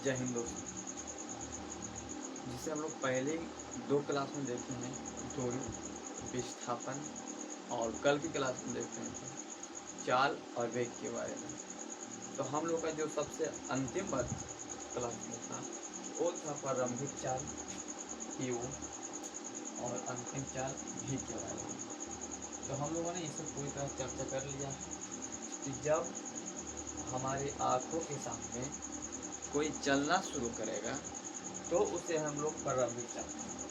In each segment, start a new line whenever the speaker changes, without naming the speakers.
जय हिंद दोस्तों। जिसे हम लोग पहले 2 क्लास में देखे हैं दूरी, विस्थापन, और कल की क्लास में देख रहे थे चाल और वेग के बारे में। तो हम लोग का जो सबसे अंतिम क्लास में था वो था प्रारंभिक चाल U और अंतिम चाल V के बारे में। तो हम लोगों ने इसे पूरी तरह चर्चा कर लिया कि जब हमारी आँखों के सामने कोई चलना शुरू करेगा तो उसे हम लोग प्रारंभिक चाल कहेंगे,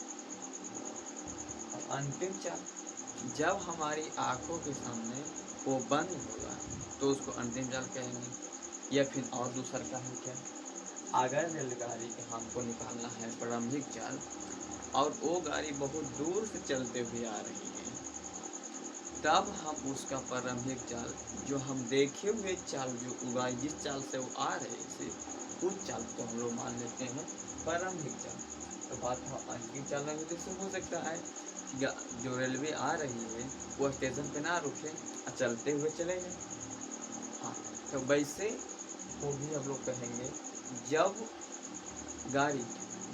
और अंतिम चाल जब हमारी आँखों के सामने वो बंद होगा तो उसको अंतिम चाल कहेंगे। या फिर और दूसरा है क्या, अगर रेलगाड़ी के हमको निकालना है प्रारंभिक चाल और वो गाड़ी बहुत दूर से चलते हुए आ रही है, तब हम उसका प्रारंभिक चाल जो हम देखे हुए चाल जो उगाई जिस चाल से वो आ रहे थे उस चाल को हम लोग मान लेते हैं प्रारंभिक चाल। तो बात अंतिम चाल में भी हो सकता है कि जो रेलवे आ रही है वो स्टेशन पे ना रुके और चलते हुए चले जाए। हाँ, तो वैसे वो भी हम लोग कहेंगे जब गाड़ी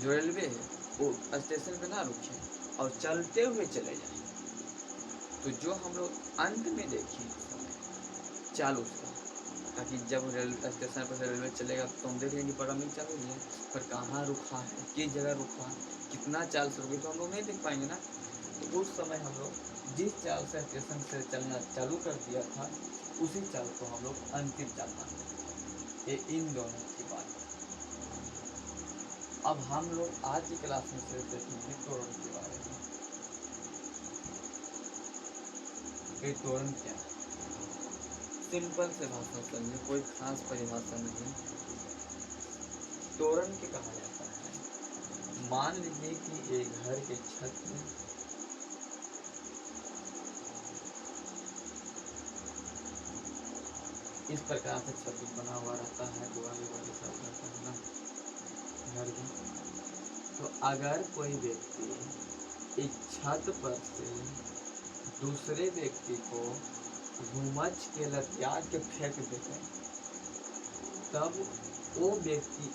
जो रेलवे है वो स्टेशन पे ना रुके और चलते हुए चले जाए। तो जो हम लोग अंत में देखें चाल उसका, ताकि जब रेलवे स्टेशन पर रेलवे चलेगा तो हम देख लेंगे प्रारंभिक चाल हुई है, पर कहाँ रुका है, किस जगह रुका है, कितना चाल से रुके तो हम लोग नहीं देख पाएंगे ना। तो उस समय हम लोग जिस चाल से स्टेशन से चलना चालू कर दिया था उसी चाल को हम लोग अंतिम चाल मानते हैं। ये इन दोनों की बात है। अब हम लोग आज की क्लास में सिर्फ देखेंगे त्वरण के बारे में। ये त्वरण क्या है, सिंपल से भाषा समझे, कोई खास परिभाषा नहीं। त्वरण के कहा जाता है, मान लीजिए कि एक घर के छत में इस प्रकार से छत बना हुआ रहता है, दुआरे वाले सब रहता है ना घर में। तो अगर कोई व्यक्ति एक छत पर से दूसरे व्यक्ति को घुमच के लतिया के फेंक देते तब वो व्यक्ति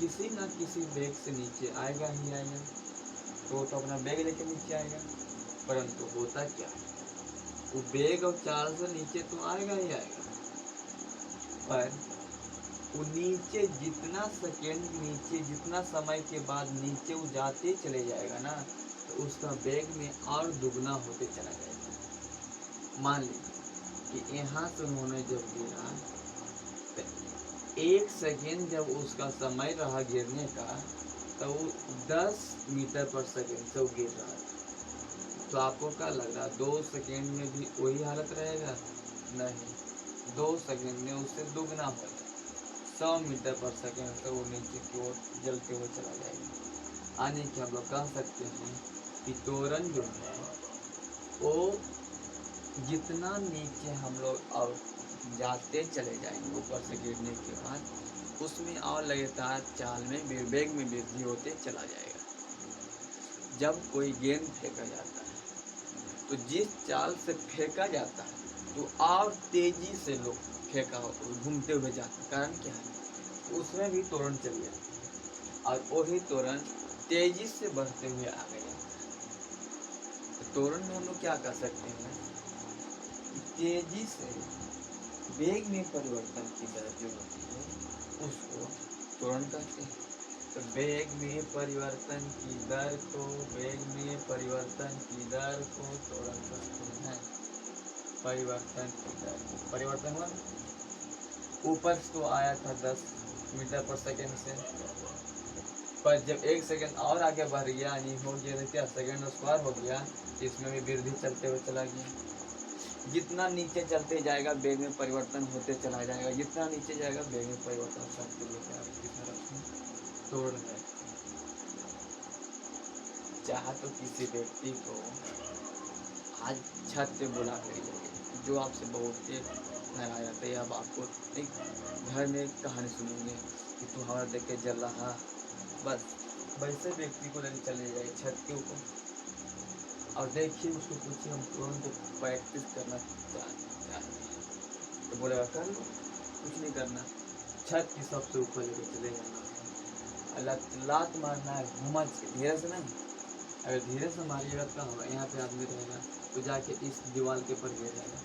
किसी न किसी बेग से नीचे आएगा ही आएगा। तो अपना बैग लेके नीचे आएगा, परंतु होता क्या है वो बैग और चाल से नीचे तो आएगा ही आएगा, पर वो नीचे जितना सेकेंड नीचे जितना समय के बाद नीचे वो जाते चले जाएगा ना तो उसका बैग में और दुगना होते चला जाएगा। मान लीजिए कि यहाँ से उन्होंने जब गिरा तो 1 सेकेंड जब उसका समय रहा गिरने का तो वो 10 मीटर पर सेकेंड से वो गिर रहा था। तो आपको क्या लग रहा 2 सेकेंड में भी वही हालत रहेगा? नहीं, 2 सेकेंड में उससे दुगना हो जाएगा, 100 मीटर पर सेकेंड से वो नीचे की ओर जलते हुए चला जाएगा। आने के हम लोग कह सकते हैं कि त्वरण जो है वो जितना नीचे हम लोग और जाते चले जाएंगे ऊपर से गिरने के बाद उसमें और लगातार चाल में वेग में वृद्धि होते चला जाएगा। जब कोई गेंद फेंका जाता है तो जिस चाल से फेंका जाता है तो और तेजी से लोग फेंका घूमते हुए जाते हैं। कारण क्या है, उसमें भी त्वरण चल जाती है और वही त्वरण तेजी से बढ़ते हुए आगे जाता है। तो त्वरण में हम लोग क्या कर सकते हैं, तेजी से वेग में परिवर्तन की दर जो होती है उसको त्वरण कहते हैं। तो वेग में परिवर्तन की दर को त्वरण कहते हैं। परिवर्तन की दर, परिवर्तन हुआ, ऊपर तो आया था 10 मीटर पर सेकेंड से, पर जब 1 सेकेंड और आगे बढ़ गया यानी हो गया क्या सेकेंड स्क्वायर हो गया, इसमें भी वृद्धि चलते हुए चला गया। जितना नीचे चलते जाएगा वेग में परिवर्तन होते चला जाएगा, जितना नीचे जाएगा वेग में परिवर्तन चलते हुए तोड़ है। चाहे तो किसी व्यक्ति को आज छत पे बुला कर जो आपसे बहुत नाराज आता है, अब आपको एक घर में कहानी सुनेंगे कि तू हमारा देख के जल रहा, बस वैसे व्यक्ति को लेकर चले जाए छत के ऊपर और देखिए उसको पूछिए हम तुरंत प्रैक्टिस करना चाहते हैं तो बोलेगा कर लो, कुछ नहीं करना, छत की सबसे ऊपर लेकर चले जाना है लात मारना है घुमच के, धीरे से नहीं। अगर धीरे से मारिएगा तो क्या होगा, यहाँ पे आदमी रहेगा तो जाके इस दीवार के ऊपर गिर जाएगा।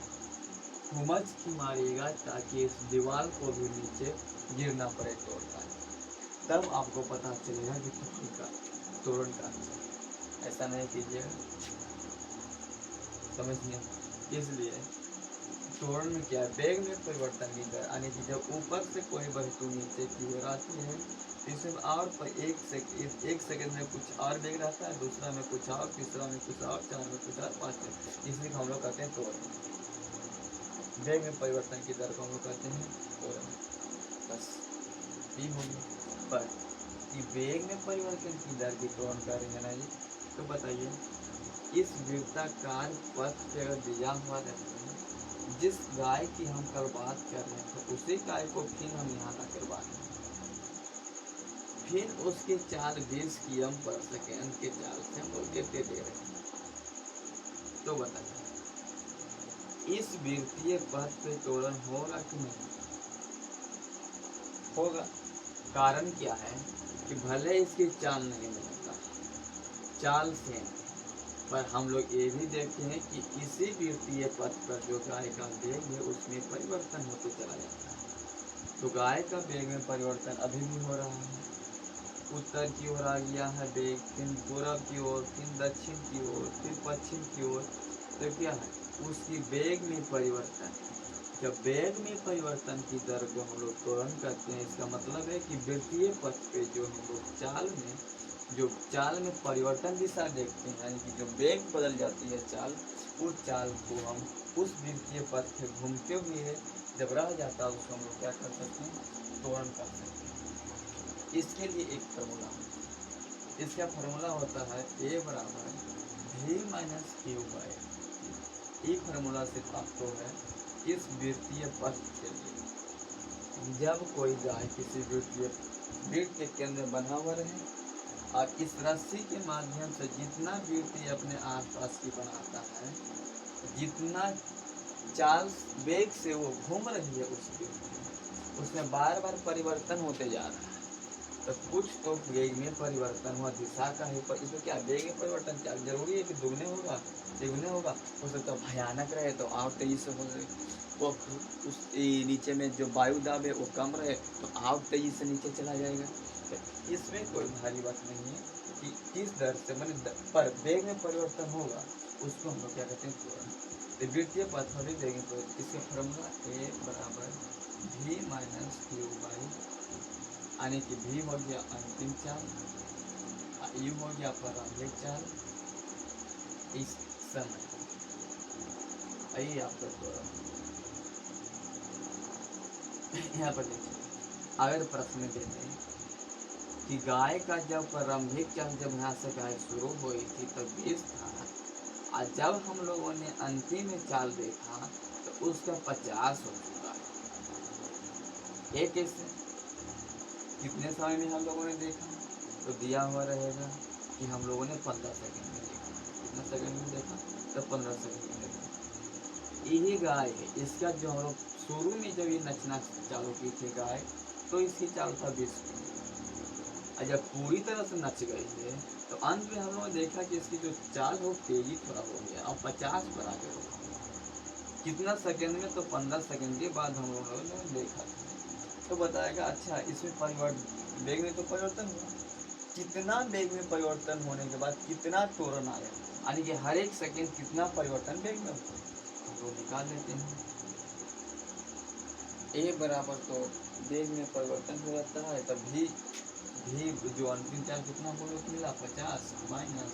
घुमच की मारिएगा ताकि इस दीवार को भी नीचे गिरना पड़े तोड़ का, तब आपको पता चलेगा कि तोरण का ऐसा नहीं कीजिएगा, समझिए। इसलिए तोरण में क्या है, वेग में परिवर्तन की दर, यानी कि जब ऊपर से कोई वस्तु नीचे की ओर आती है इसमें और एक सेकंड में कुछ और वेग रहता है, दूसरा में कुछ और, तीसरा में कुछ और, चार में कुछ और, पाँच में, इसलिए हम लोग कहते हैं तोरण। वेग में परिवर्तन की दर को हम लोग कहते हैं तोरण। बस ये हो गया। पर कि वेग में परिवर्तन की दर की तोरण करेंगे ना जी, तो बताइए इस वृत्ताकार पथ पे अगर दिया हुआ रहता है, जिस गाय की हम कल बात कर रहे थे उसी गाय को फिर हम यहाँ ला करवा रहे हैं, फिर उसके चाल 20 किलोमीटर पर सेकेंड के चाल से हम लोग देते दे रहे हैं। तो बताइए इस वृत्तीय पथ पे तोरण होगा कि नहीं होगा? कारण क्या है कि भले इसकी चाल नहीं बदलता, चाल सेम, पर हम लोग ये भी देखते हैं कि इसी वृत्तीय पथ पर जो गाय का वेग है उसमें परिवर्तन होते चला जाता है। तो गाय का वेग में परिवर्तन अभी भी हो रहा है, उत्तर की ओर आ गया है वेग, फिर पूर्व की ओर, फिर दक्षिण की ओर, फिर पश्चिम की ओर। तो क्या है उसकी वेग में परिवर्तन। जब वेग में परिवर्तन की दर को हम लोग त्वरण कहते हैं, इसका मतलब है कि वृत्तीय पथ पे जो हम लोग चाल में परिवर्तन दिशा देखते हैं, यानी कि जो वेग बदल जाती है चाल, उस चाल को हम उस वृत्तीय पथ पे घूमते हुए जब रह जाता है उसको हम लोग क्या कर सकते हैं, त्वरण कर सकते हैं। इसके लिए एक फार्मूला, इसका फार्मूला होता है a बराबर v माइनस क्यू बाई। ये फार्मूला से प्राप्त है इस वृत्तीय पथ के लिए। जब कोई गाय किसी वृत्त के केंद्र बना हुआ रहे और इस रस्सी के माध्यम से जितना वृत्ति अपने आसपास की बनाता है, जितना चाल वेग से वो घूम रही है उस वृत्त उसमें बार बार परिवर्तन होते जा रहा है। तो कुछ तो वेग में परिवर्तन हुआ दिशा का है, पर इसमें क्या वेग में परिवर्तन क्या जरूरी है कि दुगने होगा, तिगुने होगा? हो सकता है भयानक रहे तो और तेजी से हो जाए, वो उस नीचे में जो वायु दाब है वो कम रहे तो और तेजी से नीचे चला जाएगा। तो इसमें कोई भारी बात नहीं है कि किस दर से मैंने पर वेग में परिवर्तन होगा उसको हम लोग क्या कहते हैं, त्वरण। तो वृत्तीय पथ में भी वेग में परिवर्तन, इसका फॉर्मूला a बराबर v माइनस क्यू बाई, यानी कि v हो गया अंतिम चाल, u हो गया प्रारंभिक चाल, इस समय आइए आपका त्वरण। यहाँ पर देखिए अगर प्रश्न देते कि गाय का जब प्रारंभिक चाल जब यहाँ से गाय शुरू हुई थी तब 20 था, और जब हम लोगों ने अंतिम में चाल देखा तो उसका 50 हो चुका है। एक कैसे, कितने समय में हम लोगों ने देखा? तो दिया हुआ रहेगा कि हम लोगों ने 15 सेकंड में देखा। कितना सेकंड में देखा? तो 15 सेकंड में देखा। यही गाय है, इसका जो हम लोग शुरू में जब ये नचना चालू की थी गाय, तो इसकी चाल था 20 और जब पूरी तरह से नच गई है तो अंत में हम लोगों ने देखा कि इसकी जो चाल हो तेजी थोड़ा हो गया और 50 पर आ गया। कितना सेकंड में? तो 15 सेकंड के बाद हम लोगों ने देखा तो बताएगा अच्छा इसमें परिवर्तन वेग में तो परिवर्तन हुआ, कितना वेग में परिवर्तन होने के बाद कितना त्वरण आया, यानी कि हर एक सेकंड कितना परिवर्तन वेग में होता है, तो निकाल लेते हैं। a बराबर तो वेग में परिवर्तन हो जाता है, तब भी जो अंतिम चाल कितना हम लोग मिला 50 माइनस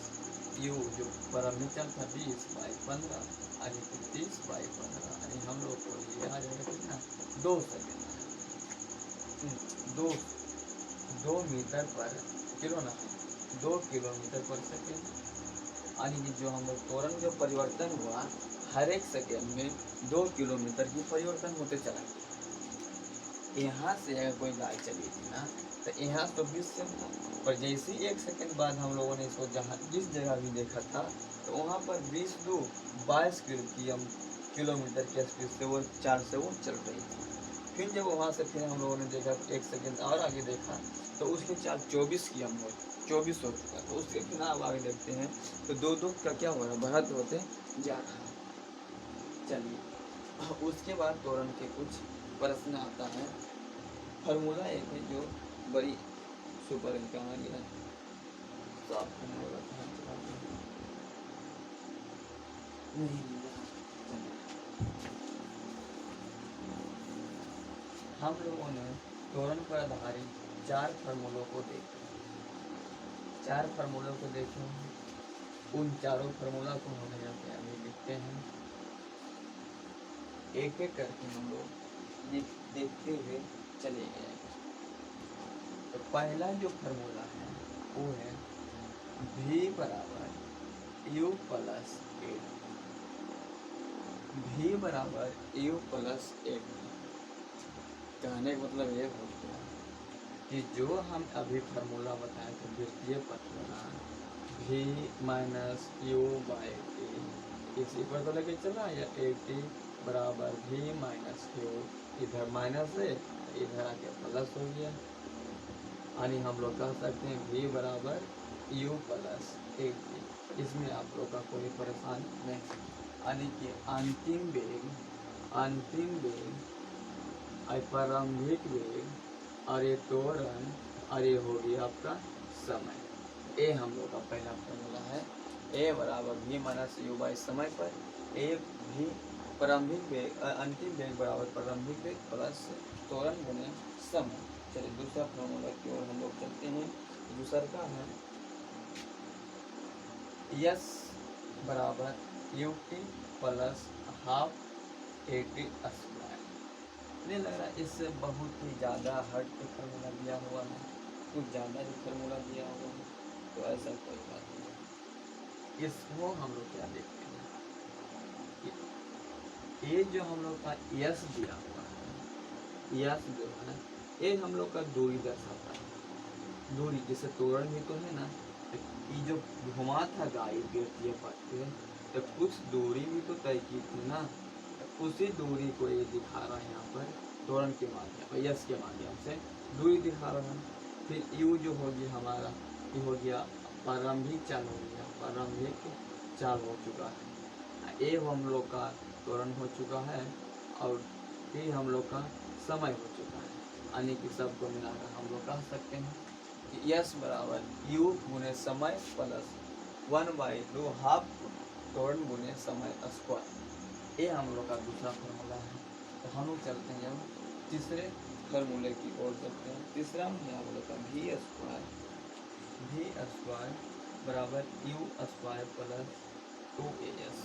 u जो प्रारंभिक चाल था 20 बाई 15, यानी कि 30 बाई 15, यानी हम लोग को ये आ जाएगा कितना, 2 सेकेंड, 2 मीटर पर किलो ना 2 किलोमीटर पर सेकेंड, यानी कि जो हम लोग त्वरण जो परिवर्तन हुआ हर एक सेकेंड में 2 किलोमीटर की परिवर्तन होते चला गया। यहाँ से अगर कोई गाय चली थी ना तो यहाँ तो 20 से था, पर जैसे ही 1 सेकंड बाद हम लोगों ने इसको जहाँ जिस जगह भी देखा था तो वहाँ पर 22 किलोमीटर की स्पीड से वो चाल से वो चल रही थी। फिर जब वहाँ से फिर हम लोगों ने देखा 1 सेकंड और आगे देखा तो उसके चार 24 की हम लोग 24 हो चुका। तो उसके फिर आप आगे देखते हैं तो 2 का क्या हो रहा है, बढ़त होते जा रहा है। चलिए उसके बाद त्वरण के कुछ प्रश्न आता है। फार्मूला एक है जो बड़ी सुपर कहानी है, तो आपको नहीं हम लोगों ने त्वरण पर आधारित 4 फार्मूलों को देखा। 4 फार्मूलों को देखे, उन चारों फार्मूला को हम यहाँ पे अभी लिखते हैं। एक एक करके हम लोग देखते हुए चले गए। तो पहला जो फार्मूला है वो है V बराबर U प्लस 8। V बराबर U प्लस 8। कहने का मतलब ये हो गया कि जो हम अभी फार्मूला बताए थे वृत्तीय पथ V minus U by T, इसी पर तो लेके चला या 80 बराबर V माइनस U, इधर माइनस है इधर आके प्लस हो गया। यानी हम लोग कह सकते हैं V बराबर U प्लस 80। इसमें आप लोग का कोई परेशानी नहीं। यानी कि अंतिम वेग प्रारंभिक वेग और ये त्वरण और ये हो गया आपका समय। ए हम लोग का पहला फॉर्मूला है। ए बराबर V माइनस U बाई समय पर ए भी प्रारंभिक वेग अंतिम वेग बराबर प्रारंभिक वेग प्लस त्वरण गुने समय। चलिए दूसरा फॉर्मूला की ओर हम लोग चलते हैं। दूसरा का है S बराबर UT प्लस हाफ 80 स्क्वायर। नहीं लग रहा इससे बहुत ही ज़्यादा हट के फार्मूला दिया हुआ है, कुछ ज़्यादा ही फार्मूला दिया हुआ है, तो ऐसा कोई बात नहीं। इसको हम लोग क्या देखते हैं, ये जो हम लोग का यस दिया हुआ है, यस जो है ये हम लोग का दूरी दर्शाता है। दूरी जैसे तोरण भी तो है ना, ये जो घुमा था गाड़ी वृत्तीय पथ पे, तो कुछ दूरी भी तो तय की थी ना, उसी दूरी को ये दिखा रहा है यहाँ पर त्वरण के माध्यम यस के माध्यम से दूरी दिखा रहा है। फिर यू जो हो गया हमारा, ये हो गया प्रारंभिक चाल हो गया, प्रारंभिक चाल हो चुका है। ए हम लोग का त्वरण हो चुका है और टी हम लोग का समय हो चुका है। यानी कि सबको मिलाकर हम लोग कह सकते हैं कि यस बराबर यू गुने समय प्लस 1/2 हाफ त्वरण गुने समय स्क्वायर। ये हम लोग का दूसरा फार्मूला है। तो हम लोग चलते हैं जब तीसरे फार्मूले की ओर चलते हैं। तीसरा में हम लोग का V स्क्वायर बराबर U square plus 2AS।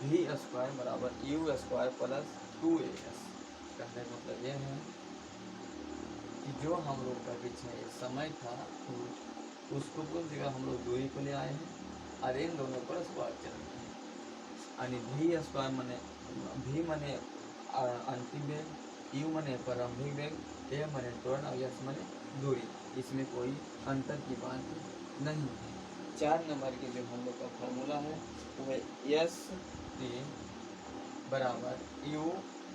V square बराबर U स्क्वायर प्लस 2AS। कहने का मतलब ये है कि जो हम लोग का पीछे समय था उसको कुछ जगह हम लोग दूरी को ले आए हैं और इन दोनों पर स्क्वायर चल रहे हैं। यानी V स्क्वायर मने V मने अंतिम वेग, U मने प्रारंभिक वेग, A मने त्वरण और S मने दूरी। इसमें कोई अंतर की बात नहीं है। 4 नंबर के जो हम लोग का फार्मूला है वो है S T बराबर U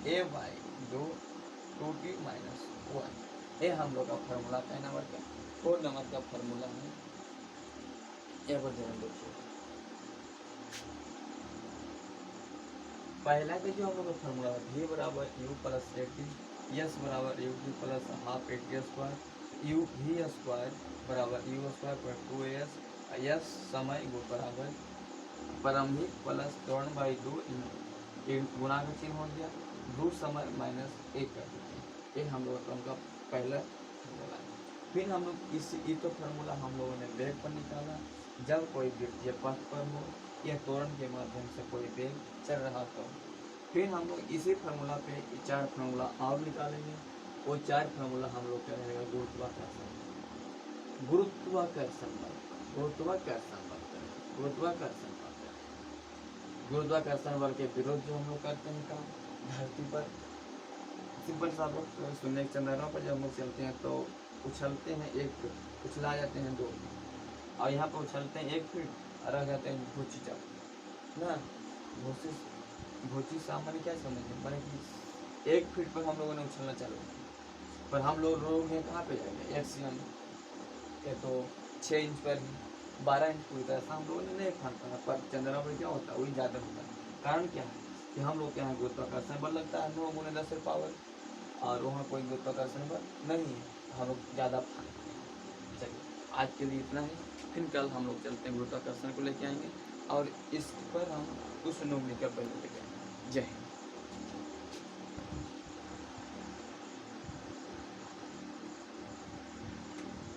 A by 2T minus 1। ये हम लोग का फार्मूला है नंबर का। 4 नंबर का फार्मूला है, ये पर ध्यान देखिए। पहला का जो हम लोग का फार्मूला है V बराबर U प्लस 80, S बराबर UT plus half 80 square, U V square बराबर U स्क्वायर पर 2AS, S समय बराबर प्रारंभिक प्लस त्वरण बाई 2 गुणा का चिन्ह हो गया, 2 समय माइनस 1 कर दीजिए। ये हम लोग का पहला फार्मूला है। फिर हम लोग ये तो फार्मूला हम लोगों ने वेग पर निकाला जब कोई वृत्तीय पथ पर हो या त्वरण के माध्यम से कोई वेग चल रहा तो। फिर हम लोग इसी फार्मूला पे 4 फार्मूला और निकालेंगे। वो 4 फार्मूला हम लोग का रहेगा गुरुत्वाकर्षण बल, गुरुत्वाकर्षण बल, गुरुत्वाकर्षण बल, गुरुत्वाकर्षण बल, गुरुत्वाकर्षण बल के विरोध जो हम लोग करते हैं काम धरती पर। सिंपल सा आप लोग सुनने चंद्रमा पर जब हम लोग चलते हैं तो उछलते हैं 1 फीट, उछला जाते हैं 2 फीट, और यहाँ पर उछलते हैं 1 फीट और रह जाते हैं भूची चल ना। भूची सामान्य क्या समझते हैं, 1 फीट पर हम लोगों ने उछलना चालू किया, पर हम लोग हैं कहाँ पे जाएंगे, एक्सियम ये तो 6 इंच पर ही 12 इंच पूरी तरह से हम लोगों ने नहीं फांद पाया, पर चंद्रमा पर क्या होता है वही ज़्यादा होता है। कारण क्या है कि हम लोग के यहाँ गुरुत्वाकर्षण बल लगता है 9 × 10 पावर, और वहाँ कोई गुरुत्वाकर्षण बल नहीं है, हम लोग ज़्यादा फांदते हैं। चलिए आज के लिए इतना ही, फिर कल हम लोग चलते हैं गुरुत्वाकर्षण को लेके आएंगे और इस पर हम कुछ नोक लेकर पहले लेके आएंगे। जय हिंद।